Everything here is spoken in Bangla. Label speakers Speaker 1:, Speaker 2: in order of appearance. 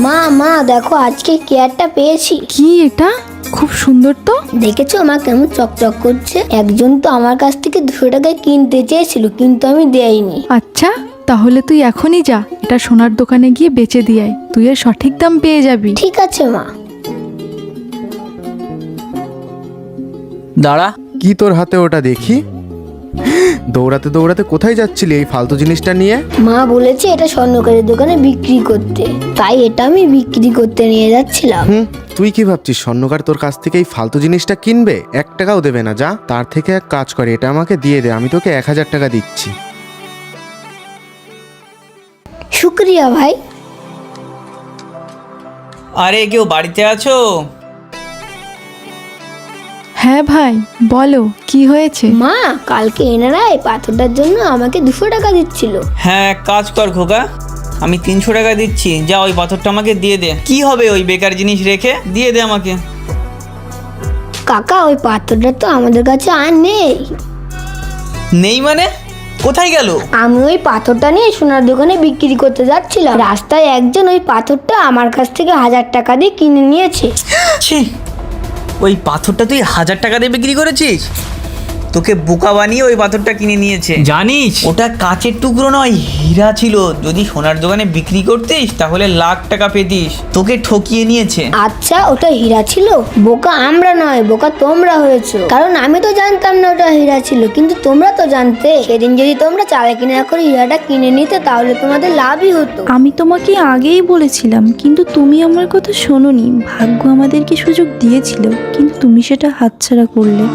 Speaker 1: মা মা দেখো আজকে কেয়ারটা পেয়েছি।
Speaker 2: কি এটা? খুব সুন্দর তো।
Speaker 1: দেখেছো মা কেমন চকচক করছে? একজন তো আমার কাছ থেকে 200 টাকায় কিনতে চেয়েছিল, কিন্তু আমি দেইনি।
Speaker 2: আচ্ছা, তাহলে তুই এখনই যা, এটা সোনার দোকানে গিয়ে বেচে দিয়ে আয়, তুই এর সঠিক দাম পেয়ে যাবি।
Speaker 1: ঠিক আছে মা।
Speaker 3: দাঁড়া।
Speaker 4: কি তোর হাতে ওটা দেখি? দৌড়াতে দৌড়াতে কোথায় যাচ্ছিলি এই ফালতু জিনিসটা নিয়ে?
Speaker 1: মা বলেছে এটা স্বর্ণকারের দোকানে বিক্রি করতে, তাই এটা আমি বিক্রি করতে নিয়ে যাচ্ছিলাম।
Speaker 4: তুই কি ভাবছিস স্বর্ণকার তোর কাছ থেকে এই ফালতু জিনিসটা কিনবে? 1 টাকাও দেবে না। যা, তার থেকে এক কাজ করে এটা আমাকে দিয়ে দে, আমি তোকে 1000 টাকা দিচ্ছি।
Speaker 1: শুক্রিয়া ভাই।
Speaker 3: আরে কেউ বাড়িতে আছো?
Speaker 2: হ্যাঁ ভাই, বলো কি হয়েছে?
Speaker 1: মা কালকে এনারা এই পাথরটার জন্য আমাকে 200 টাকা দিচ্ছিল।
Speaker 3: হ্যাঁ, কাজ কর খোকা, আমি 300 টাকা দিচ্ছি, যা ওই পাথরটা আমাকে দিয়ে দে। কি হবে ওই বেকার জিনিস রেখে? দিয়ে দে আমাকে।
Speaker 1: কাকা ওই পাথরটা তো আমাদের কাছে আর নেই।
Speaker 3: নেই মানে? কোথায় গেল?
Speaker 1: আমি ওই পাথরটা নিয়ে সোনার দোকানে বিক্রি করতে যাচ্ছিলাম, রাস্তায় একজন ওই পাথরটা আমার কাছ থেকে 1000 টাকা দিয়ে কিনে নিয়েছে।
Speaker 3: ছি, ওই পাথরটা তুই 1000 টাকা দিয়ে বিক্রি করেছিস? তোকে বোকা বানিয়ে ওই পাথরটা কিনে নিয়েছে। জানিস ওটা কাচের টুকরো নয়, হীরা ছিল। যদি সোনার দোকানে বিক্রি করতিস তাহলে লাখ টাকা পেতিস। তোকে ঠকিয়ে নিয়েছে।
Speaker 1: আচ্ছা ওটা হীরা ছিল? বোকা আমরা নয়, বোকা তোমরা হয়েছো, কারণ আমি তো জানতাম না ওটা হীরা ছিল, কিন্তু তোমরা তো জানতে। সেদিন যদি তোমরা চালাকি না করে হীরাটা কিনে নিতে তাহলে তোমাদের লাভই হতো।
Speaker 5: আমি তোমাকে আগেই বলেছিলাম, কিন্তু তুমি আমার কথা শোনোনি। ভাগ্য আমাদেরকে সুযোগ দিয়েছিল, কিন্তু তুমি সেটা হাতছাড়া করলে।